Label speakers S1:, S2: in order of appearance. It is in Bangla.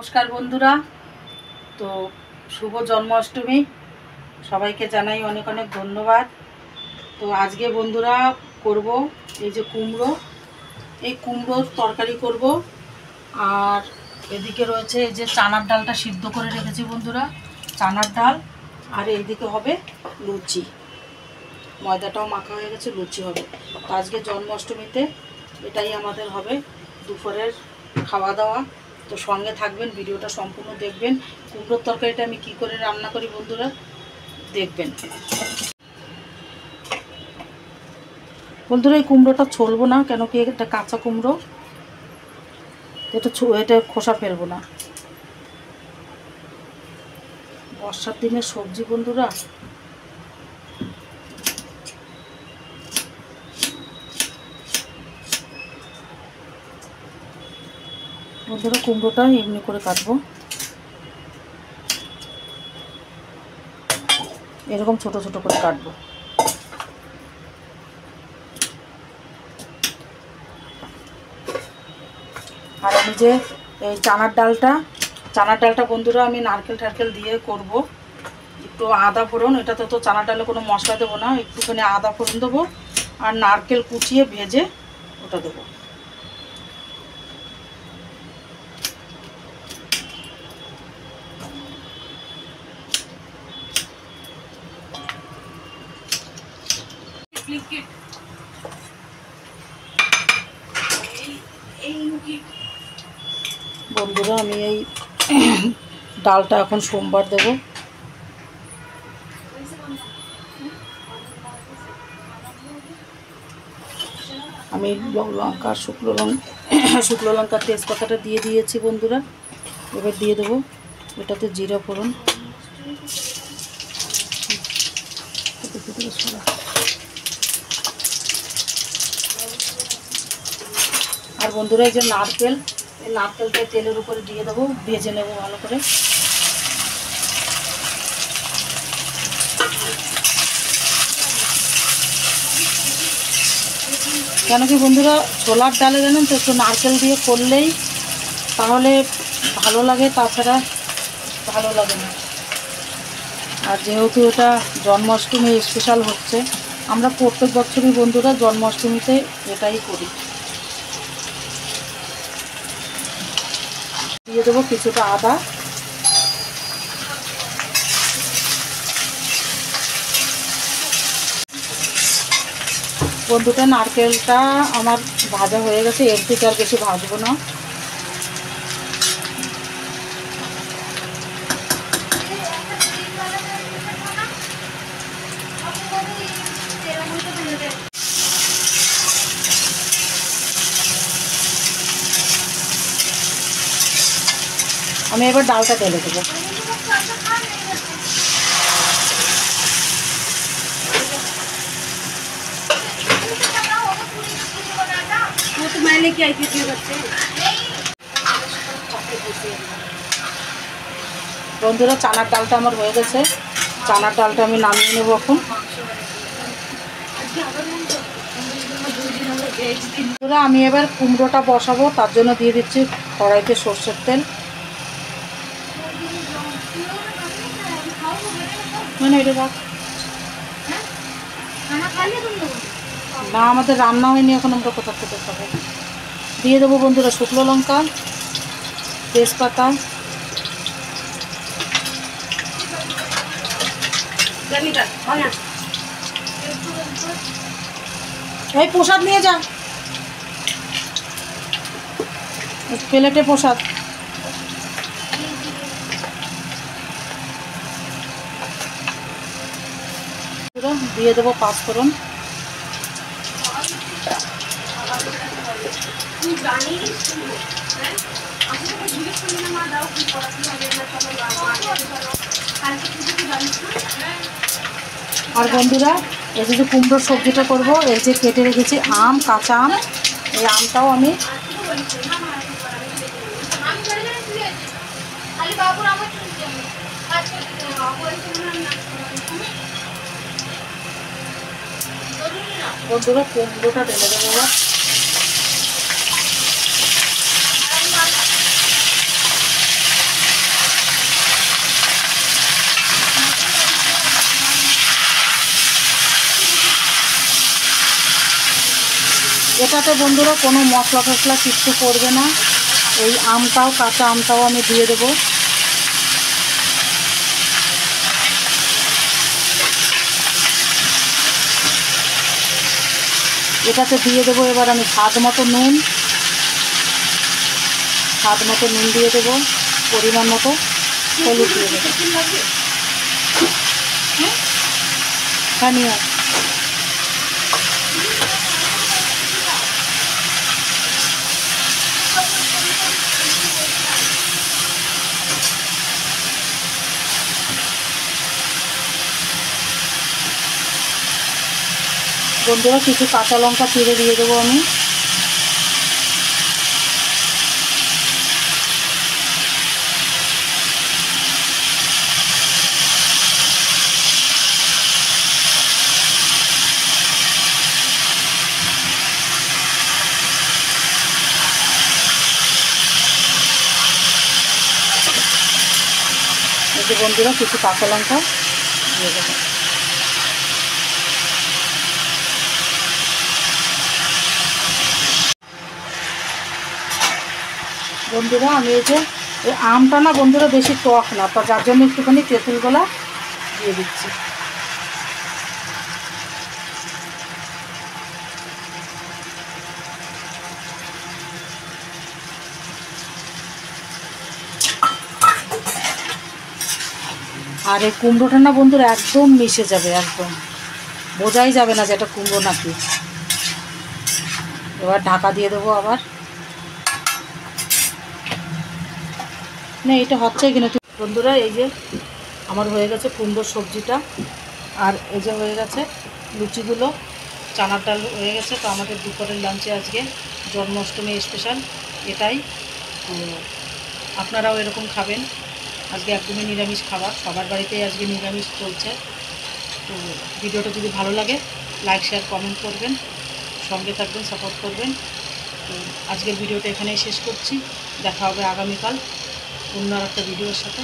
S1: নমস্কার বন্ধুরা। তো শুভ জন্মাষ্টমী, সবাইকে জানাই অনেক অনেক ধন্যবাদ। তো আজকে বন্ধুরা করব এই যে কুমড়ো, এই কুমড়োর তরকারি করব। আর এদিকে রয়েছে এই যে চানার ডালটা সিদ্ধ করে রেখেছি বন্ধুরা, চানার ডাল। আর এইদিকে হবে লুচি, ময়দাটাও মাখা হয়ে গেছে, লুচি হবে। তো আজকে জন্মাষ্টমীতে এটাই আমাদের হবে দুপুরের খাওয়া দাওয়া। তো সঙ্গে থাকবেন, ভিডিওটা সম্পূর্ণ দেখবেন। কুমড়োর তরকারিটা আমি কি করে রান্না করি বন্ধুরা দেখবেন। বন্ধুরা এই কুমড়োটা ছলবো না, কেন কি এটা কাঁচা কুমড়ো, এটা খোসা ফেলবো না। বর্ষার দিনের সবজি বন্ধুরা, বন্ধুরা কুমড়োটা এমনি করে কাটবো, এরকম ছোট ছোট করে কাটবো। আর আমি যে এই চানার ডালটা বন্ধুরা আমি নারকেল টারকেল দিয়ে করব। একটু আদা ফোড়ন, এটাতে তো চানার ডালে কোনো মশলা দেবো না, একটুখানি আদা ফোড়ন দেবো আর নারকেল কুচিয়ে ভেজে ওটা দেবো। বন্ধুরা আমি এই ডালটা এখন সোমবার দেব। আমি লঙ্কা, শুকনো লঙ্কা তেজপাতাটা দিয়ে দিয়েছি বন্ধুরা। এবার দিয়ে দেবো এটাতে জিরা ফোড়ন, আর বন্ধুরা এই যে নারকেলটা তেলের উপরে দিয়ে দেবো, ভেজে নেব ভালো করে। কেন কি বন্ধুরা ছোলার ডালে জানেন তো একটু নারকেল দিয়ে করলেই তাহলে ভালো লাগে, তাছাড়া ভালো লাগে না। আর যেহেতু এটা জন্মাষ্টমী স্পেশাল হচ্ছে, আমরা প্রত্যেক বছরই বন্ধুরা জন্মাষ্টমীতে এটাই করি। দিয়ে দেবো কিছুটা আদা, বন্ধুটা নারকেলটা আমার ভাজা হয়ে গেছে, এর থেকে আর বেশি ভাজবো না। আমি এবার ডালটা ঢেলে দেবো। বন্ধুরা চানার ডালটা আমার হয়ে গেছে, চানার ডালটা আমি নামিয়ে নেব এখন। বন্ধুরা আমি এবার কুমড়োটা বসাবো, তার জন্য দিয়ে দিচ্ছি কড়াইতে সর্ষের তেল। মানে এটা না, আমাদের রান্না হয়নি এখন, আমরা কোথা থেকে খাবো। দিয়ে দেবো বন্ধুরা শুকনো লঙ্কা, তেজপাতা, এই প্রসাদ নিয়ে যা, প্লেটে প্রসাদ। দিয়ে দেবো পাঁচফোড়ন, আর বন্ধুরা এই যে কুমড়োর সবজিটা করব, এই যে কেটে রেখেছি আম, কাঁচা আম, এই আমটাও আমি বন্ধুরা কুমড়োটা ঢেলে দেবো। এটাতে বন্ধুরা কোনো মশলা টশলা কিচ্ছু করবে না। এই আমটাও, কাঁচা আমটাও আমি দিয়ে দেবো। এটাতে দিয়ে দেবো এবার আমি স্বাদ মতো নুন দিয়ে দেবো, পরিমাণ মতো হলুদ দিয়ে দেবো। হ্যাঁ নিয়ে বন্ধুরা কিছু কাঁচা লঙ্কা চিড়ে দিয়ে দেবো আমি। এই যে বন্ধুরা কিছু কাঁচা লঙ্কা দিয়ে দেবো। বন্ধুরা আমি এই যে আমটা না বন্ধুরা বেশি টক না, তো যার জন্য একটুখানি তেঁতুল গোলা দিয়ে দিচ্ছি। আর এই কুমড়োটা না বন্ধুরা একদম মিশে যাবে, একদম বোঝাই যাবে না যে এটা কুমড়ো নাকি। এবার ঢাকা দিয়ে দেবো আবার। না এটা হচ্ছে কিনা বন্ধুরা, এই যে আমার হয়ে গেছে কুমড়োর সবজিটা, আর এই যে হয়ে গেছে লুচিগুলো, চানার ডাল হয়ে গেছে। তো আমাদের দুপুরের লাঞ্চে আজকে জন্মাষ্টমী স্পেশাল এটাই। তো আপনারাও এরকম খাবেন। আজকে একদমই নিরামিষ খাবার, সবার বাড়িতেই আজকে নিরামিষ চলছে। তো ভিডিওটা যদি ভালো লাগে লাইক শেয়ার কমেন্ট করবেন, সঙ্গে থাকবেন, সাপোর্ট করবেন। তো আজকের ভিডিওটা এখানেই শেষ করছি। দেখা হবে আগামীকাল অন্য আর একটা ভিডিওর সাথে।